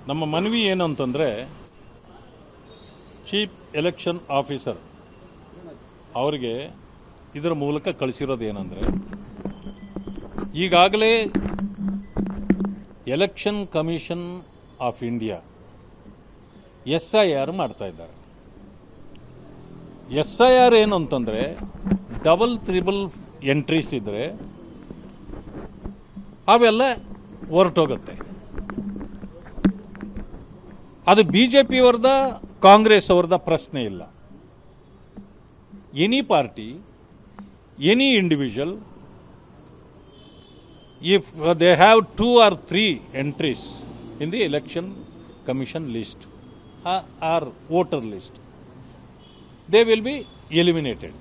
ನಮ್ಮ ಮನವಿ ಏನು ಅಂತಂದರೆ ಚೀಫ್ ಎಲೆಕ್ಷನ್ ಆಫೀಸರ್ ಅವರಿಗೆ ಇದರ ಮೂಲಕ ಕಳಿಸಿರೋದು ಏನಂದರೆ, ಈಗಾಗಲೇ election commission of India SIR ಮಾಡ್ತಾ ಇದ್ದಾರೆ. SIR ಏನು ಅಂತಂದರೆ ಡಬಲ್ ತ್ರಿಬಲ್ ಎಂಟ್ರೀಸ್ ಇದ್ದರೆ ಅವೆಲ್ಲ ಹೊರಟೋಗುತ್ತೆ. ಅದು BJP ಅವ್ರದ ಕಾಂಗ್ರೆಸ್ ಅವ್ರದ ಪ್ರಶ್ನೆ ಇಲ್ಲ. Any party, any individual, if they have 2 or 3 entries in the election commission list or voter list, they will be eliminated.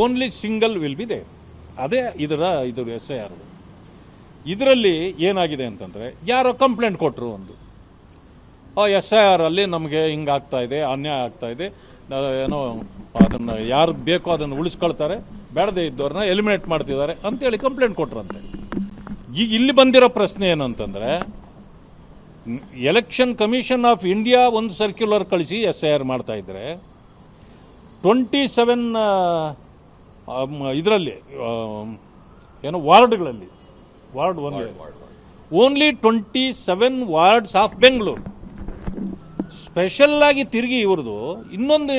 Only single will be there. ಅದೇ ಇದು SIR. ಇದರಲ್ಲಿ ಏನಾಗಿದೆ ಅಂತಂದರೆ, ಯಾರೋ ಕಂಪ್ಲೇಂಟ್ ಕೊಟ್ಟರು, ಒಂದು SIR ಅಲ್ಲಿ ನಮಗೆ ಹಿಂಗಾಗ್ತಾ ಇದೆ, ಅನ್ಯಾಯ ಆಗ್ತಾ ಇದೆ, ಏನೋ ಅದನ್ನು ಯಾರು ಬೇಕೋ ಅದನ್ನು ಉಳಿಸ್ಕೊಳ್ತಾರೆ, ಬೇಡದೇ ಇದ್ದವ್ರನ್ನ ಎಲಿಮಿನೇಟ್ ಮಾಡ್ತಿದ್ದಾರೆ ಅಂತೇಳಿ ಕಂಪ್ಲೇಂಟ್ ಕೊಟ್ರಂತೆ. ಈಗ ಇಲ್ಲಿ ಬಂದಿರೋ ಪ್ರಶ್ನೆ ಏನಂತಂದರೆ, ಎಲೆಕ್ಷನ್ ಕಮಿಷನ್ ಆಫ್ ಇಂಡಿಯಾ ಒಂದು ಸರ್ಕ್ಯುಲರ್ ಕಳಿಸಿ SIR ಮಾಡ್ತಾ ಇದ್ದರೆ 27 ಇದರಲ್ಲಿ ಏನೋ ವಾರ್ಡ್ಗಳಲ್ಲಿ, ward only 27 wards of Bengaluru ಸ್ಪೆಷಲ್ಲಾಗಿ ತಿರುಗಿ ಇವ್ರದ್ದು ಇನ್ನೊಂದು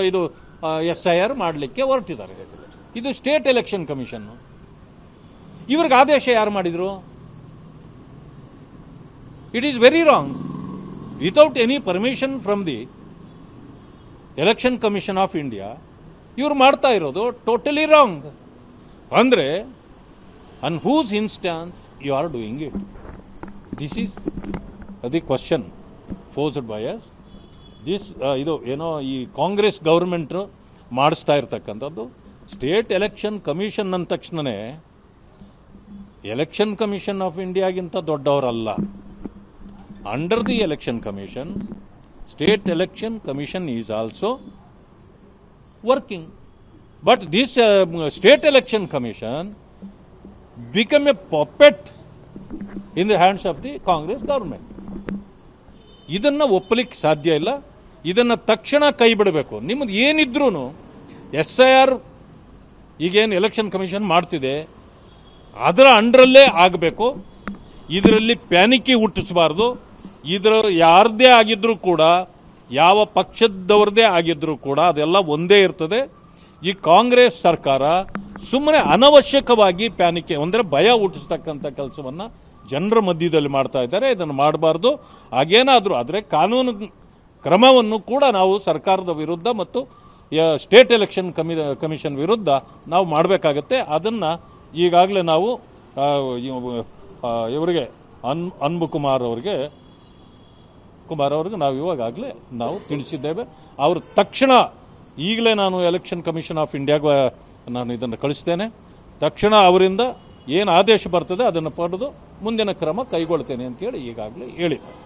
ಇದು SIR ಮಾಡಲಿಕ್ಕೆ ಹೊರಟಿದ್ದಾರೆ. ಇದು ಸ್ಟೇಟ್ ಎಲೆಕ್ಷನ್ ಕಮಿಷನ್ನು. ಇವ್ರಿಗೆ ಆದೇಶ ಯಾರು ಮಾಡಿದರು? It is very wrong. Without any permission from the election commission of India ಇವ್ರು ಮಾಡ್ತಾ ಇರೋದು ಟೋಟಲಿ ರಾಂಗ್. ಅಂದರೆ on whose instance you are doing it? This is the question posed by us. This ಇದು ಏನೋ ಈ ಕಾಂಗ್ರೆಸ್ ಗೌರ್ಮೆಂಟ್ ಮಾಡಿಸ್ತಾ ಇರ್ತಕ್ಕಂಥದ್ದು. State election commission ಅಂದ ತಕ್ಷಣವೇ ಎಲೆಕ್ಷನ್ ಕಮಿಷನ್ ಆಫ್ ಇಂಡಿಯಾಗಿಂತ ದೊಡ್ಡವರಲ್ಲ. Under the election commission, state election commission is also working. But this state election commission become a puppet in the hands of the Congress government. ಇದನ್ನು ಒಪ್ಪಲಿಕ್ಕೆ ಸಾಧ್ಯ ಇಲ್ಲ. ಇದನ್ನು ತಕ್ಷಣ ಕೈ ಬಿಡಬೇಕು. ನಿಮ್ಮದು ಏನಿದ್ರೂ SIR ಈಗೇನು ಎಲೆಕ್ಷನ್ ಕಮಿಷನ್ ಮಾಡ್ತಿದೆ ಅದರ ಅಂಡರಲ್ಲೇ ಆಗಬೇಕು. ಇದರಲ್ಲಿ ಪ್ಯಾನಿಕಿ ಹುಟ್ಟಿಸಬಾರ್ದು. ಇದರ ಯಾರದೇ ಆಗಿದ್ರೂ ಕೂಡ, ಯಾವ ಪಕ್ಷದವ್ರದ್ದೇ ಆಗಿದ್ರೂ ಕೂಡ ಅದೆಲ್ಲ ಒಂದೇ ಇರ್ತದೆ. ಈ ಕಾಂಗ್ರೆಸ್ ಸರ್ಕಾರ ಸುಮ್ಮನೆ ಅನವಶ್ಯಕವಾಗಿ ಪ್ಯಾನಿಕೆ ಅಂದರೆ ಭಯ ಹುಟ್ಟಿಸ್ತಕ್ಕಂಥ ಕೆಲಸವನ್ನು ಜನರ ಮಧ್ಯದಲ್ಲಿ ಮಾಡ್ತಾ ಇದ್ದಾರೆ. ಇದನ್ನು ಮಾಡಬಾರ್ದು. ಹಾಗೇನಾದರೂ ಆದರೆ ಕಾನೂನು ಕ್ರಮವನ್ನು ಕೂಡ ನಾವು ಸರ್ಕಾರದ ವಿರುದ್ಧ ಮತ್ತು ಸ್ಟೇಟ್ ಎಲೆಕ್ಷನ್ ಕಮಿಷನ್ ವಿರುದ್ಧ ನಾವು ಮಾಡಬೇಕಾಗತ್ತೆ. ಅದನ್ನು ಈಗಾಗಲೇ ನಾವು ಇವರಿಗೆ ಅನ್ಬುಕುಮಾರ್ ಅವ್ರಿಗೆ ನಾವು ಇವಾಗಲೇ ನಾವು ತಿಳಿಸಿದ್ದೇವೆ. ಅವರು ತಕ್ಷಣ ಈಗಲೇ ನಾನು ಎಲೆಕ್ಷನ್ ಕಮಿಷನ್ ಆಫ್ ಇಂಡಿಯಾಗೆ ನಾನು ಇದನ್ನು ಕಳಿಸ್ತೇನೆ. ತಕ್ಷಣ ಅವರಿಂದ ಏನು ಆದೇಶ ಬರ್ತದೆ ಅದನ್ನು ಪಡೆದು ಮುಂದಿನ ಕ್ರಮ ಕೈಗೊಳ್ತೇನೆ ಅಂತೇಳಿ ಈಗಾಗಲೇ ಹೇಳಿದ್ದಾರೆ.